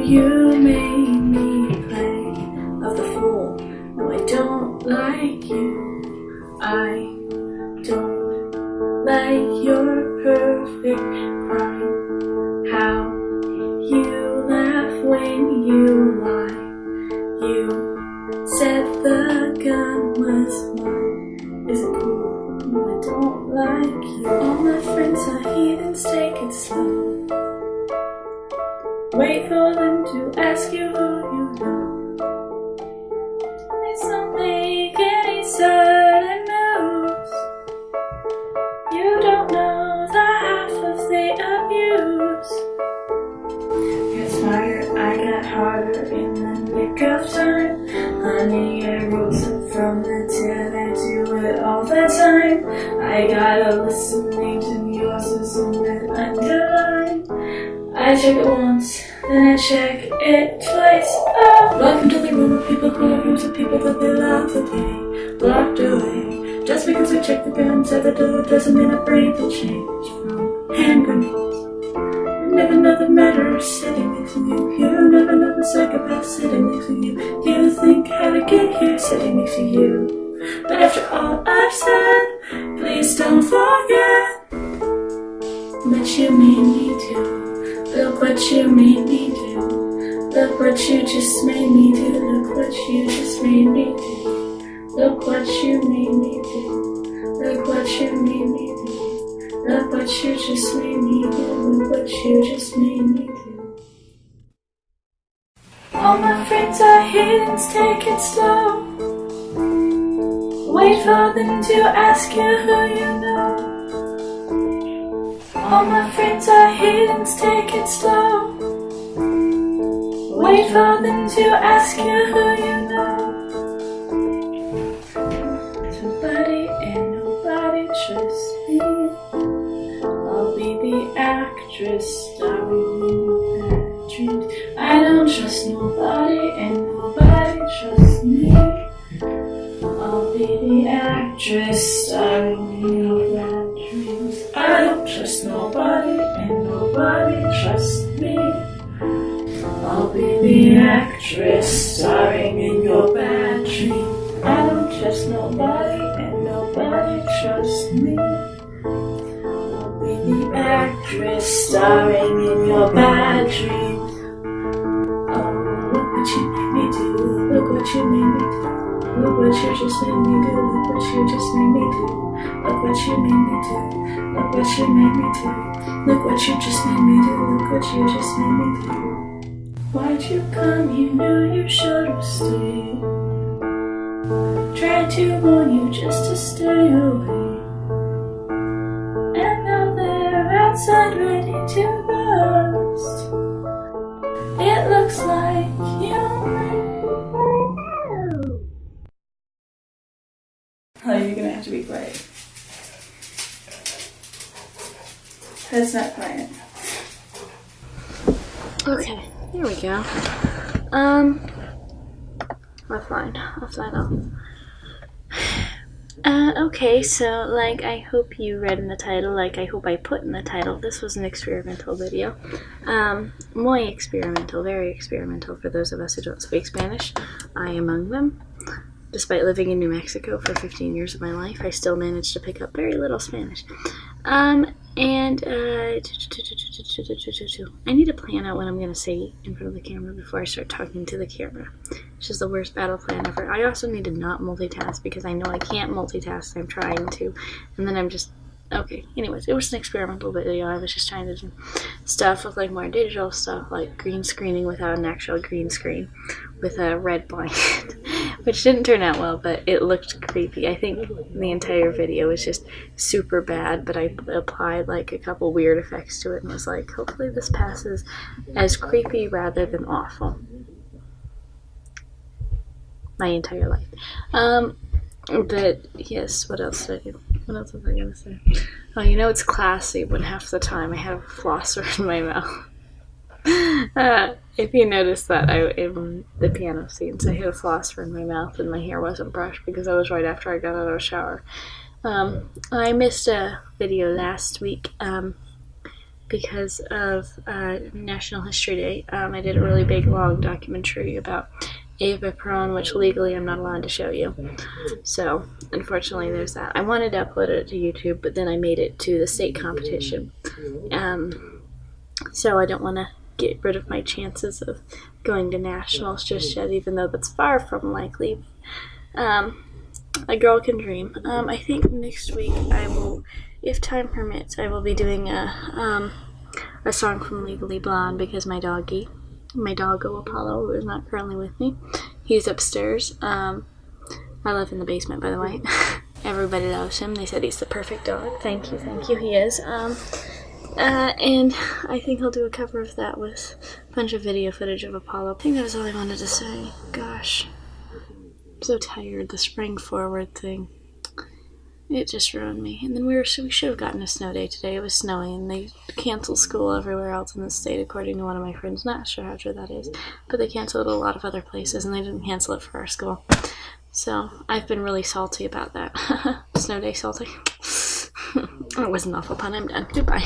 you made me play of the fool. No, I don't like you. I don't like your perfect crime. How you laugh when you lie. You said the gun was mine. Is it cool? No, I don't like you. All my friends are heathens, take it slow. Wait for them to ask you who you know. Please don't make any sudden moves. You don't know the half of the abuse. Get smarter, I got harder in the nick of time. Honey, I rose up from the dead, I do it all the time. I got a list of names and yours is on that underline. I check it once, then I check it twice. Oh, welcome to the room of people who have rooms of people that they love to be blocked away. Just because we check the guns at the door doesn't mean our brain will change from hand grenades. You never know the murderer sitting next to you. You never know the psychopath sitting next to you. You think how to get here sitting next to you. But after all I've said, please don't forget what you made me do. Look what you made me do. Look what you just made me do. Look what you just made me do. Look what you made me do. Look what you made me do. Look what you just made me do. Look what you just made me do. All my friends are heathens, take it slow. Wait for them to ask you who you know. All my friends are heathens, take it slow. Wait for them to ask you who you know. Somebody and nobody trusts me. I'll be the actress starring in your bad dreams. I don't trust nobody and nobody trusts me. I'll be the actress starring in your bad dreams. I don't trust nobody and nobody trusts me. I'll be the actress starring in your bad dreams. I don't trust nobody and nobody trusts me. I'll be the actress starring in your bad dreams. Oh, look what you made me do. Look what you made me do. Look what you just made me do. Look what you just made me do. Look what you made me do. Look what you made me do. Look what you just made me do. Look what you just made me do. Why'd you come? You knew you should have stayed. Tried to warn you just to stay away. And now they're outside ready to burst. It looks like you. Oh, you're gonna have to be quiet. That's not quiet. Okay, here we go. Offline off. Okay, so, like, I hope you read in the title, like, I hope I put in the title, this was an experimental video. Muy experimental, very experimental for those of us who don't speak Spanish. I among them. Despite living in New Mexico for 15 years of my life, I still managed to pick up very little Spanish. I need to plan out what I'm going to say in front of the camera before I start talking to the camera. It's just the worst battle plan ever. I also need to not multitask because I know I can't multitask. I'm trying to. And then I'm just... Okay, anyways, it was an experimental video. I was just trying to do stuff with, like, more digital stuff, like green screening without an actual green screen with a red blanket, which didn't turn out well, but it looked creepy. I think the entire video was just super bad, but I applied, like, a couple weird effects to it and was like, hopefully this passes as creepy rather than awful. My entire life. But, yes, what else did I do? What else was I going to say? Oh, you know, it's classy when half the time I have a flosser in my mouth. If you noticed that in the piano scenes, I had a flosser in my mouth and my hair wasn't brushed because that was right after I got out of the shower. I missed a video last week because of National History Day. I did a really big, long documentary about Eva Peron, which legally I'm not allowed to show you. So, unfortunately, there's that. I wanted to upload it to YouTube, but then I made it to the state competition. So I don't want to get rid of my chances of going to nationals just yet, even though that's far from likely. A girl can dream. I think next week I will, if time permits, I will be doing a song from Legally Blonde, because my doggo Apollo, who is not currently with me, he's upstairs. I live in the basement, by the way. Everybody loves him. They said he's the perfect dog. Thank you, he is. And I think I'll do a cover of that with a bunch of video footage of Apollo. I think that was all I wanted to say. Gosh. I'm so tired. The spring forward thing. It just ruined me. And then we should have gotten a snow day today. It was snowy, and they canceled school everywhere else in the state, according to one of my friends. Not sure how true that is, but they canceled a lot of other places, and they didn't cancel it for our school. So I've been really salty about that. Snow day salty. It was an awful pun. I'm done. Goodbye.